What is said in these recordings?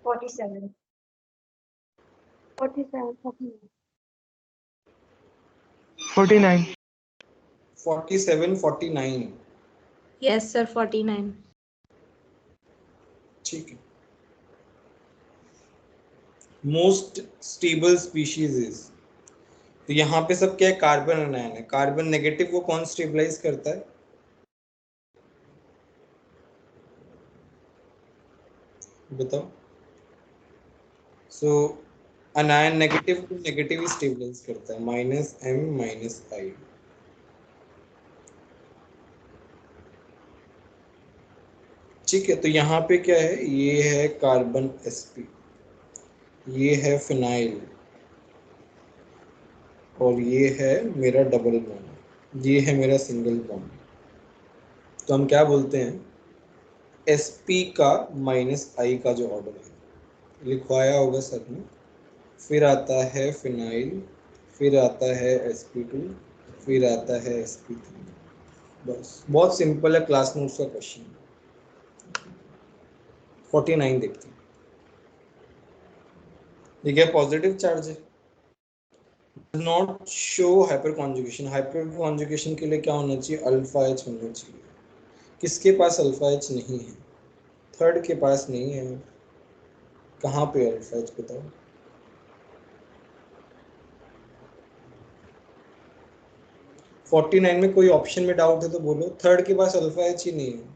47. 47, 49. 47, 49. Yes, sir, 49. ठीक है. Most stable species is, तो यहाँ पे सब क्या है, कार्बन अनायन है. कार्बन नेगेटिव को कौन स्टेबलाइज करता है? बताओ. सो अनायन नेगेटिव को नेगेटिव ही स्टेबलाइज करता है, -m-i. ठीक है, तो यहाँ पे क्या है, ये है कार्बन sp, ये है फिनाइल, और ये है मेरा डबल बॉन्ड, ये है मेरा सिंगल बॉन्ड. तो हम क्या बोलते हैं, sp का -i का जो ऑर्डर है लिखवाया होगा सर ने. फिर आता है फिनाइल, फिर आता है sp2, फिर आता है sp3. बस, बहुत सिंपल है, क्लास नोट्स का क्वेश्चन. 49 देखते हैं. ये क्या पॉजिटिव चार्ज है? Not show hyper conjugation. Hyper conjugation के लिए क्या होना चाहिए, अल्फा एच होना चाहिए. किसके पास अल्फा एच नहीं है? थर्ड के पास नहीं है. कहाँ पे अल्फा एच बताओ. - 49 में कोई ऑप्शन में डाउट है तो बोलो. थर्ड के पास अल्फा एच ही नहीं है.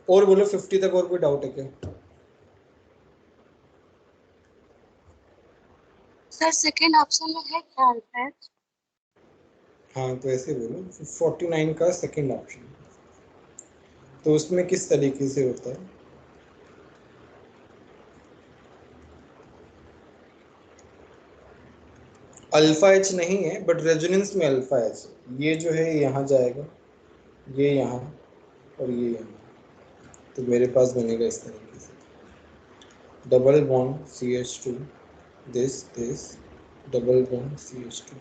और बोलो 50 तक और कोई डाउट है क्या? सर सेकंड ऑप्शन में है क्या अल्फा एच? हाँ, तो ऐसे बोलो 49 का सेकंड ऑप्शन. तो उसमें किस तरीके से होता है? अल्फा एच नहीं है, बट रेजोनेंस में अल्फा एच है. ये जो है यहाँ जाएगा, ये यहाँ, और ये यहाँ. तो मेरे पास बनेगा इस तरीके से, double bond CH2, this double bond CH2.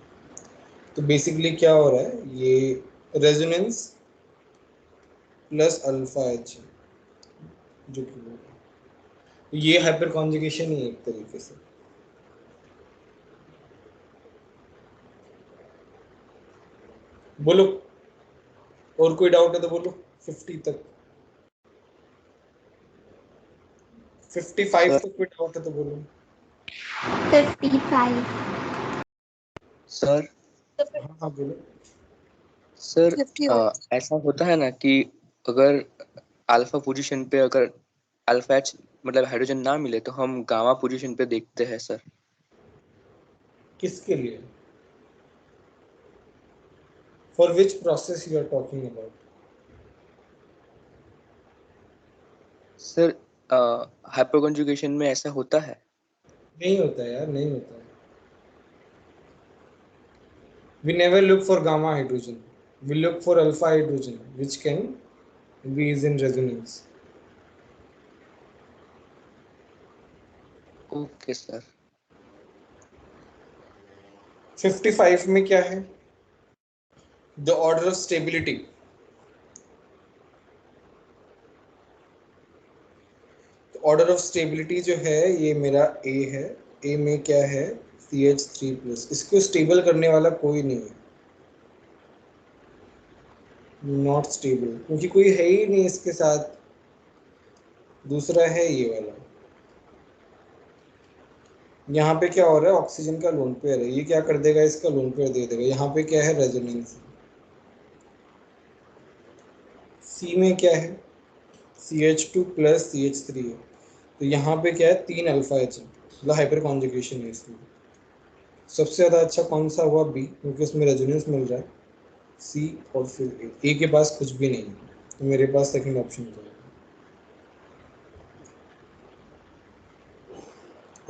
तो बेसिकली क्या हो रहा है, ये रेजोनेंस प्लस अल्फा एच है जो कि हो रहा है. तो ये हाइपर कॉन्जुगेशन ही है एक तरीके से. बोलो, और कोई डाउट है तो बोलो. 50 तक, 55 तक कोई डाउट है तो बोलो. 55. सर. हाँ बोलो. सर 51. ऐसा होता है ना कि अगर अल्फा पोजीशन पे अगर अल्फा एच मतलब हाइड्रोजन ना मिले तो हम गामा पोजीशन पे देखते हैं सर. किसके लिए? For which process you are talking about? Sir hyperconjugation में ऐसा होता है? नहीं होता है यार, नहीं होता है. We never look for gamma hydrogen. We look for alpha hydrogen, which can be is in resonance. Okay sir. 55 में क्या है? The order of stability. Order of stability जो है, ये मेरा A है. A में क्या है, CH3+. इसको स्टेबल करने वाला कोई नहीं है, नॉट स्टेबल, क्योंकि कोई है ही नहीं इसके साथ. दूसरा है ये वाला. यहाँ पे क्या हो रहा है, ऑक्सीजन का लोन पेयर है, ये क्या कर देगा, इसका लोन पेयर दे देगा. यहाँ पे क्या है, रेजोनेंस. सी में क्या है, CH2+ CH3 है. तो यहाँ पे क्या है, 3 अल्फा एच है, मतलब हाइपर कॉन्जुगेशन है इसमें. सबसे ज़्यादा अच्छा कौन सा हुआ, बी, क्योंकि उसमें रेजोनेंस मिल रहा है. सी और फिर ए के पास कुछ भी नहीं है, तो मेरे पास सेकंड ऑप्शन हो जाएगा.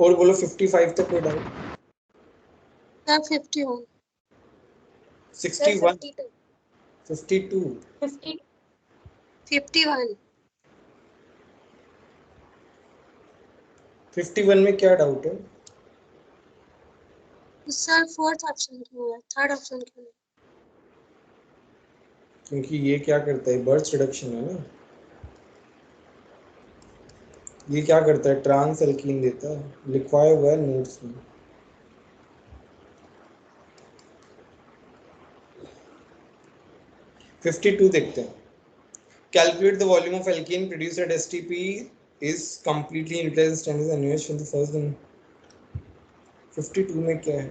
और बोलो 55 तक कोई डाउट? सर 51. 61, 52, 51. 51 में क्या डाउट है? सर फोर्थ ऑप्शन क्यों है, थर्ड ऑप्शन क्यों है? क्योंकि ये क्या करता है, बर्च रिडक्शन है ना, ये क्या करता है, ट्रांस एल्कीन देता है, लिखवाया हुआ है नोट्स में। (52) देखते हैं। Calculate the volume of alkene produced at STP is completely utilized standard NaOH from the first one. 52 में क्या है,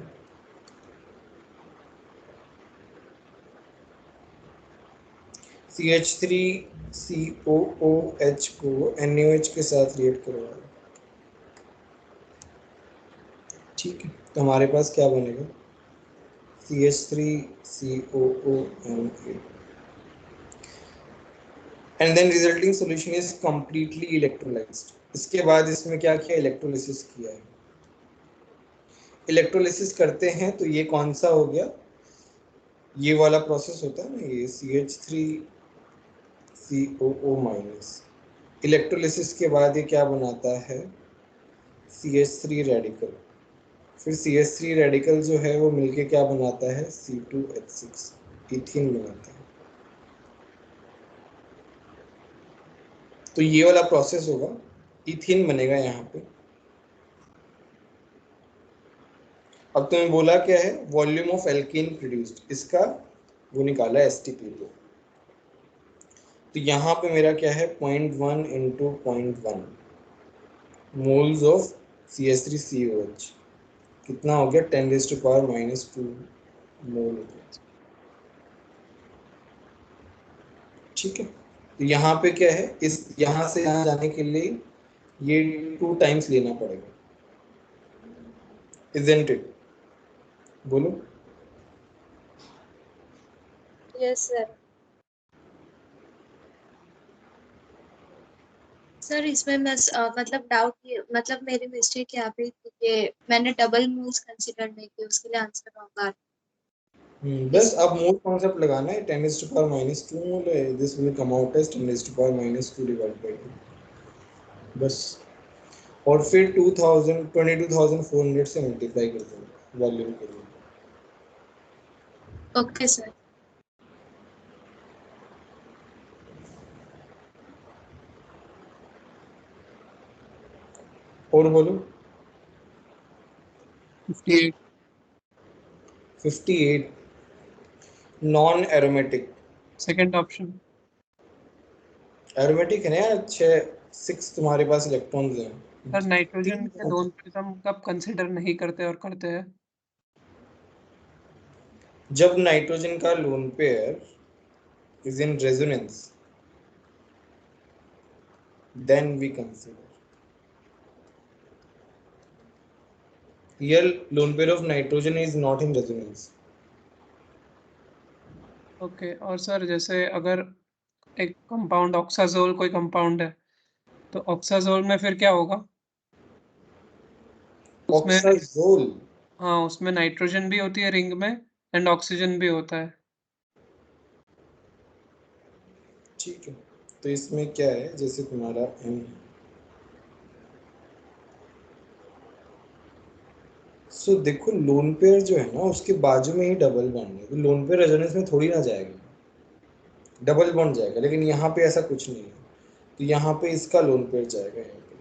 CH3COOH को NaOH के साथ रिएक्ट करवाओ। ठीक है, तो हमारे पास क्या बनेगा, CH3COONA, and then resulting solution is completely electrolyzed। इसके बाद इसमें क्या किया, इलेक्ट्रोलिसिस किया है। इलेक्ट्रोलिसिस करते हैं तो ये कौन सा हो गया, ये वाला प्रोसेस होता है ना, ये CH3COO-। इलेक्ट्रोलिसिस के बाद ये क्या बनाता है, CH3 रेडिकल, फिर CH3 रेडिकल जो है वो मिलके क्या बनाता है, C2H6 इथीन बनाता है। तो ये वाला प्रोसेस होगा, इथीन बनेगा यहाँ पे। अब तुम्हें बोला क्या है, वॉल्यूम ऑफ एल्कीन प्रोड्यूस्ड, इसका वो निकाला STP को। तो यहाँ पे मेरा क्या है, 0.1 इंटू 0.1 मोल्स ऑफ CH3COH, कितना हो गया, 10⁻⁻² मोल। ठीक है, तो यहाँ पे क्या है, इस यहाँ से यहाँ जाने के लिए ये 2 टाइम्स लेना पड़ेगा, isn't it? बोलो। Yes sir. सर इसमें मैं मतलब डाउट, मतलब मेरी मिस्टेक यहाँ पे थी कि मैंने डबल मोल्स कंसीडर नहीं किया, उसके लिए आंसर रॉन्ग आ बस अब मोल कॉन्सेप्ट लगाना है, 10⁻² मोल है, this will come out as 10⁻² divide by 2, बस। और फिर 22,400 से मल्टीप्लाई कर देंगे वॉल्यूम के लिए। Okay sir. और बोलो। 58 58 non aromatic, second option. Aromatic है ना यार, 6 तुम्हारे पास इलेक्ट्रॉन्स हैं। सर नाइट्रोजन के लोन पे हम कब कंसीडर नहीं करते और करते हैं? जब नाइट्रोजन का lone pair is in resonance, then we consider। Here lone pair of nitrogen is not in resonance। Okay, और सर जैसे अगर एक कंपाउंड ऑक्साजोल कोई कंपाउंड है, तो ऑक्साजोल में फिर क्या होगा? उसमें, ऑक्साजोल, हाँ उसमें नाइट्रोजन भी होती है रिंग में एंड ऑक्सीजन भी होता है। ठीक है, तो इसमें क्या है, जैसे तुम्हारा M, सो देखो लोन पेयर जो है ना उसके बाजू में ही डबल बॉन्ड है, तो लोन पेयर रेजोनेंस में थोड़ी ना जाएगा, डबल बॉन्ड जाएगा, लेकिन यहाँ पे ऐसा कुछ नहीं है, तो यहाँ पे इसका लोन पेयर जाएगा यहाँ पे।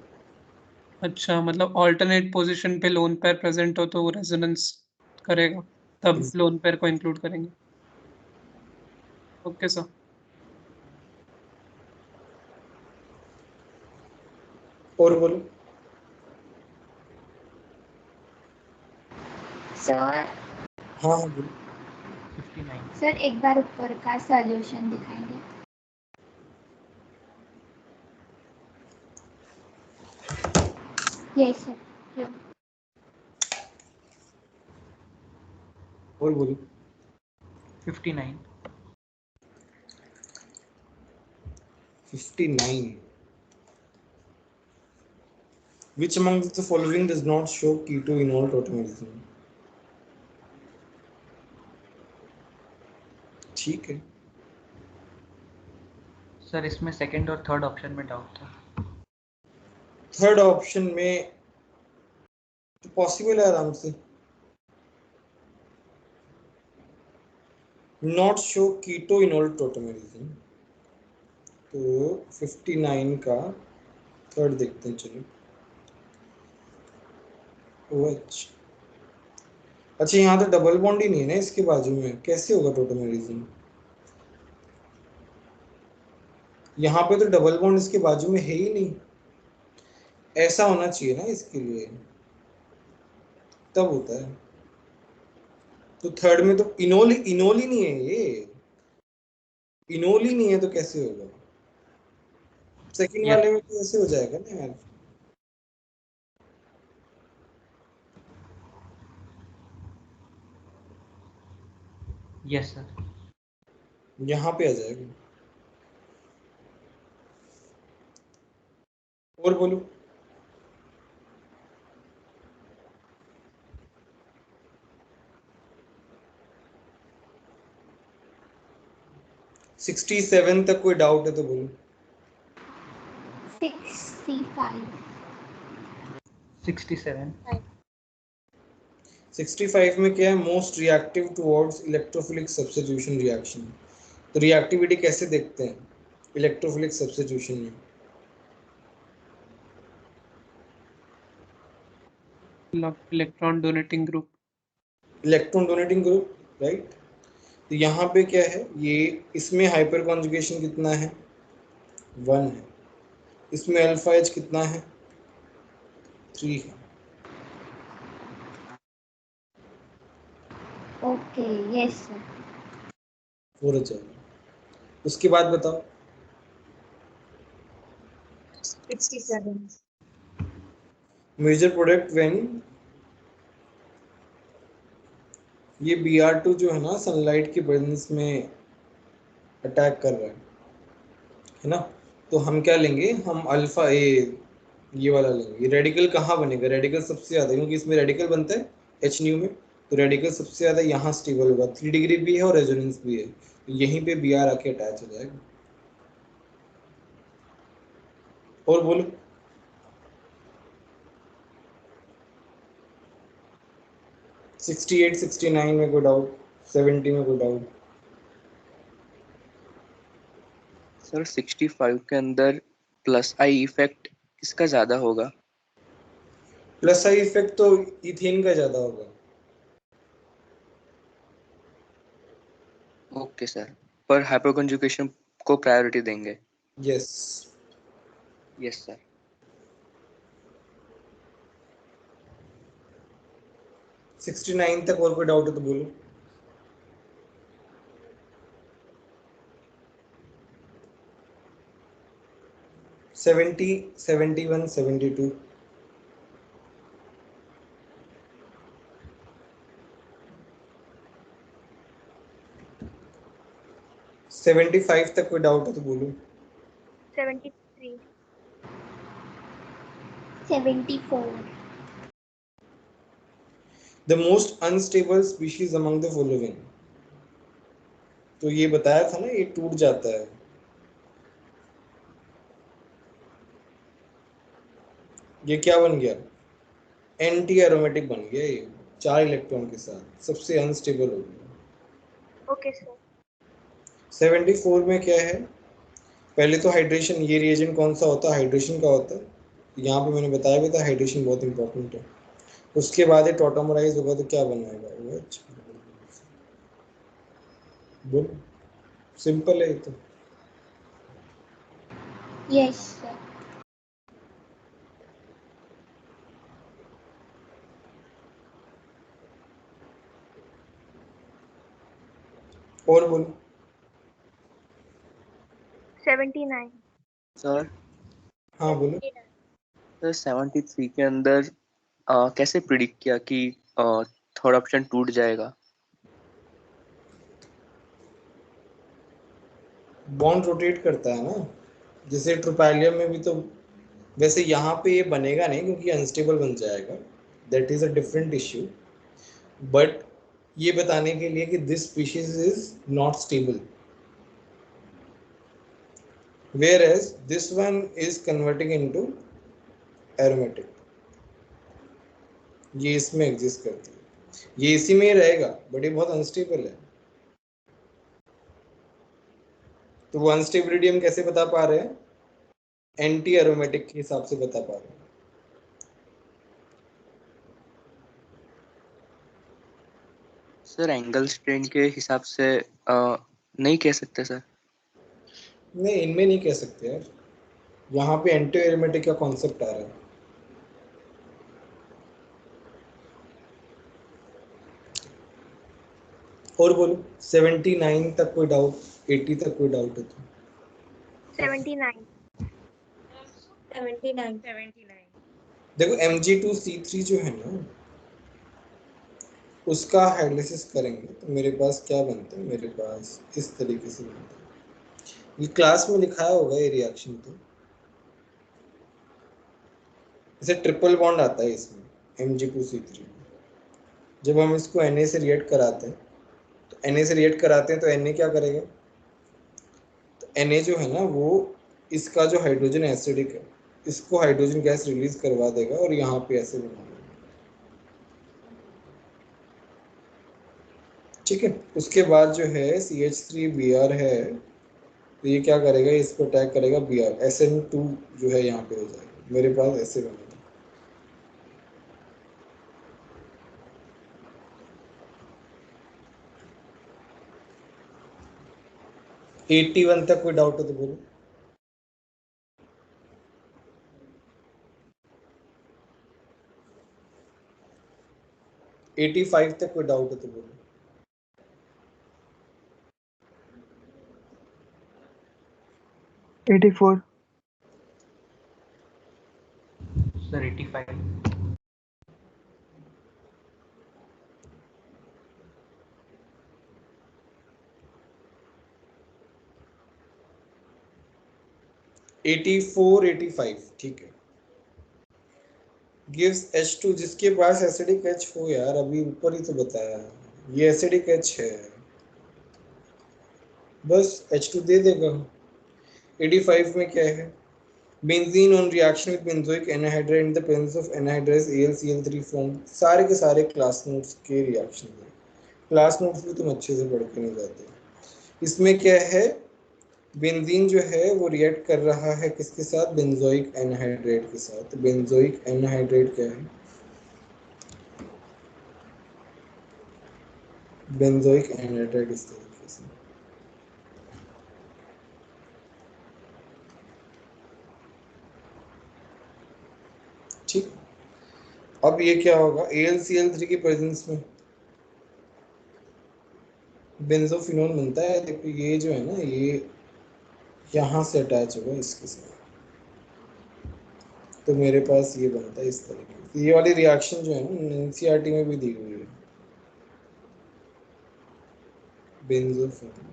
अच्छा, मतलब ऑल्टरनेट पोजीशन पे लोन पेयर प्रेजेंट हो तो वो रेजोनेंस करेगा, तब लोन पेयर को इंक्लूड करेंगे। Okay sir. और बोलो। सर हाँ हाँ बोलो। 59 सर एक बार ऊपर का सॉल्यूशन दिखाएंगे। Yes sir. और बोलो। 59 59 Which among the following does not show keto enol tautomalism? ठीक है, सर इसमें सेकंड और थर्ड ऑप्शन में डाउट था। थर्ड ऑप्शन में पॉसिबल है आराम से, नॉट शो कीटो इनोल टोटेमरिज्म। तो 59 का थर्ड देखते हैं, चलो। OH, अच्छा यहाँ तो डबल बॉन्ड ही नहीं है ना इसके बाजू में, कैसे होगा टोटेमरिज्म? यहाँ पे तो डबल बॉन्ड इसके बाजू में है ही नहीं, ऐसा होना चाहिए ना इसके लिए, तब होता है। तो थर्ड में तो इनोल ही नहीं है, ये इनोल ही नहीं है, तो कैसे होगा? Second Yes. वाले में तो ऐसे हो जाएगा ना यार। Yes, sir. यहाँ पे आ जाएगा। और बोलो। सिक्सटी 67 तक कोई डाउट है तो बोलो। 65. 67. 65 में क्या है? Most reactive towards electrophilic substitution reaction. तो रिएक्टिविटी कैसे देखते हैं इलेक्ट्रोफिलिक सब्स्टिट्यूशन में? Electron donating group. Electron donating group, right. तो यहाँ पे क्या है, ये इसमें हाइपर कॉन्जुगेशन कितना है? 1 है। इसमें अल्फा एच कितना है? 3 है। Okay, yes sir. 4 हो जाएगा। उसके बाद बताओ। 67. मेजर प्रोडक्ट व्हेन ये Br2 जो है ना सनलाइट की ब्राइटनेस में अटैक कर रहा है ना, तो हम क्या लेंगे? हम अल्फा ए, ये वाला लेंगे। रेडिकल कहाँ बनेगा? रेडिकल सबसे ज्यादा, क्योंकि इसमें रेडिकल बनता है एच न्यू में, तो रेडिकल सबसे ज्यादा यहाँ स्टेबल होगा। 3 डिग्री भी है और रेजोनेंस भी है, तो यहीं पे Br आके अटैच हो जाएगा। और बोलो। सिक्सटी 69 में कोई डाउट? 70 में कोई डाउट? सर 65 के अंदर प्लस आई इफेक्ट किसका ज्यादा होगा? प्लस आई इफेक्ट तो इथेन का ज्यादा होगा। ओके सर, पर हाइपरकंजुगेशन को प्रायोरिटी देंगे। यस। Yes sir. 69 तक और कोई डाउट है तो बोलो। सेवेंटी 71 72 75 तक कोई डाउट है तो बोलो। 73. 74. The most unstable species among the following. तो ये बताया था ना, ये टूट जाता है। ये क्या बन गया? एंटी एरोमेटिक बन गया ये, 4 इलेक्ट्रॉन के साथ सबसे अनस्टेबल हो गया। Okay, sir. 74 में क्या है? पहले तो हाइड्रेशन, ये रिएजेंट कौन सा होता है? हाइड्रेशन का होता है। यहाँ पे मैंने बताया भी था हाइड्रेशन बहुत इंपॉर्टेंट है। उसके बाद ये टॉटोमराइज होगा तो क्या बनाएगा? OH। बोल, सिंपल है ये तो। Yes sir. और बोलो। 79. सर हाँ बोलो। सर 73 के अंदर कैसे प्रिडिक्ट किया कि थर्ड ऑप्शन टूट जाएगा? बॉन्ड रोटेट करता है ना, जैसे ट्रोपैलियम में भी तो। वैसे यहाँ पे ये बनेगा नहीं क्योंकि अनस्टेबल बन जाएगा, that is a different issue. But ये बताने के लिए कि this species is not stable, whereas this one is converting into aromatic। ये इसमें एग्जिस्ट करती है, ये इसी में ही रहेगा, बट ये बहुत अनस्टेबल है। तो अनस्टेबिलिटी हम कैसे बता पा रहे हैं? एंटी एरोमेटिक के हिसाब से बता पा रहे हैं। सर एंगल स्ट्रेन के हिसाब से नहीं कह सकते सर। नहीं, इनमें नहीं कह सकते यार, यहाँ पे एंटी एरोमेटिक का कॉन्सेप्ट आ रहा है। और बोलो, 79 तक कोई डाउट, 80 तक कोई डाउट है तो? 79. 79. देखो Mg2C3 जो है ना, उसका हाइड्रोलिसिस करेंगे तो मेरे पास क्या बनता है? मेरे पास इस तरीके से बनता है। ये क्लास में लिखाया होगा ये रिएक्शन, तो इसे ट्रिपल बॉन्ड आता है इसमें Mg2C3। जब हम इसको Na से रिएक्ट कराते हैं तो Na से रिएक्ट कराते हैं तो Na क्या करेगा? तो Na जो है ना, वो इसका जो हाइड्रोजन एसिडिक है, इसको हाइड्रोजन गैस रिलीज करवा देगा और यहाँ पे ऐसे बना देगा। ठीक है, उसके बाद जो है CH3Br है, तो ये क्या करेगा? इसको अटैक करेगा Br, SN2 जो है यहाँ पे हो जाएगा, मेरे पास ऐसे बनेगा। वन तक कोई डाउट हो तो बोलो। 85 तक कोई डाउट हो तो बोलो। 84. सर 85. 84, 85 ठीक है। गिव्स H2, जिसके पास एसिडिक H हो यार, अभी ऊपर ही तो बताया, ये एसिडिक H है, बस H2 दे देगा। 85 में क्या है? Benzene on reaction with benzoic anhydride in the presence of anhydrous AlCl3 form. सारे के सारे क्लास नोट्स के रिएक्शन है, क्लास नोट्स भी तुम अच्छे से पढ़ के नहीं जाते। इसमें क्या है? बेंजीन जो है वो रिएक्ट कर रहा है किसके साथ? बेंजोइक एनहाइड्राइड के साथ। बेंजोइक एनहाइड्राइड क्या है? बेंजोइक एनहाइड्राइड इस तरीके से। ठीक, अब ये क्या होगा? AlCl3 की प्रेजेंस में बेंजोफिनोल बनता है। देखो ये जो है ना, ये यहाँ से अटैच होगा इसके साथ, तो मेरे पास ये बनता है इस तरीके से। ये वाली रिएक्शन जो है ना NCERT में भी दी हुई है, बेंजोफिनोल।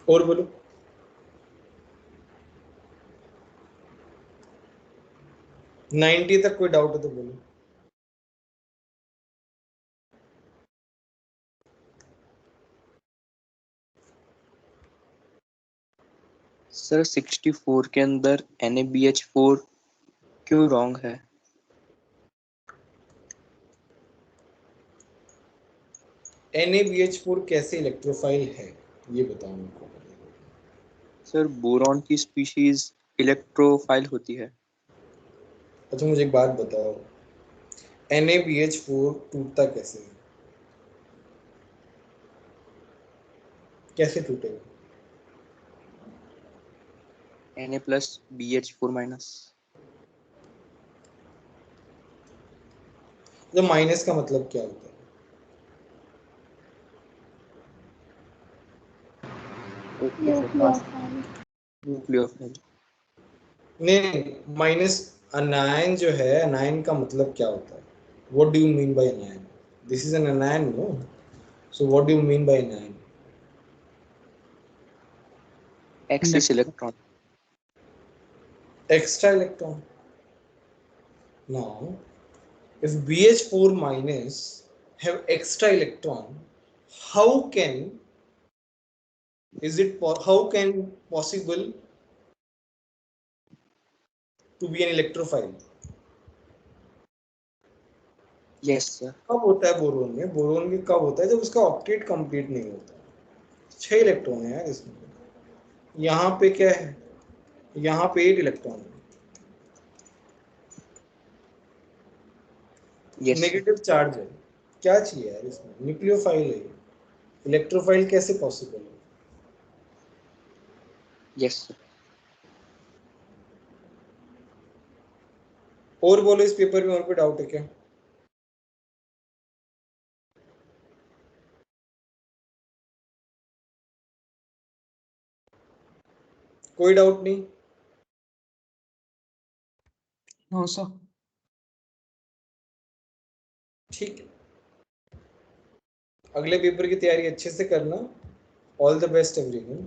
और बोलो, नाइन्टी तक कोई डाउट है तो बोलो। सर 64 के अंदर NaBH4 क्यों रॉन्ग है? NaBH4 कैसे इलेक्ट्रोफाइल है ये बताओ मेरे को। सर बोरॉन की स्पीशीज इलेक्ट्रोफाइल होती है। अच्छा मुझे एक बात बताओ, NaBH4 टूटता कैसे है? कैसे टूटेगा? Na+BH4-। तो माइनस का मतलब क्या होता है? Okay sir, nucleophile. न्यूक्लियोफाइल। नहीं, माइनस अनायन जो है, अनायन का मतलब क्या होता है? What do you mean by anion? This is an anion, no? So what do you mean by anion? Excess electron. Extra electron. Now, if BH4 minus have extra electron, how can how can possible to be an electrophile? Yes sir. कब होता है boron में? Boron में कब होता है? जब उसका ऑक्टेट कंप्लीट नहीं होता। 6 इलेक्ट्रॉन है यार इसमें। यहाँ पे क्या है? यहाँ पे 8 इलेक्ट्रॉन है। यस नेगेटिव चार्ज है। क्या चाहिए यार इसमें? न्यूक्लियोफाइल है। इलेक्ट्रोफाइल कैसे पॉसिबल है? Yes sir. और बोलो इस पेपर में और कोई डाउट है क्या? कोई डाउट नहीं? No sir. ठीक है, अगले पेपर की तैयारी अच्छे से करना। All the best everyone.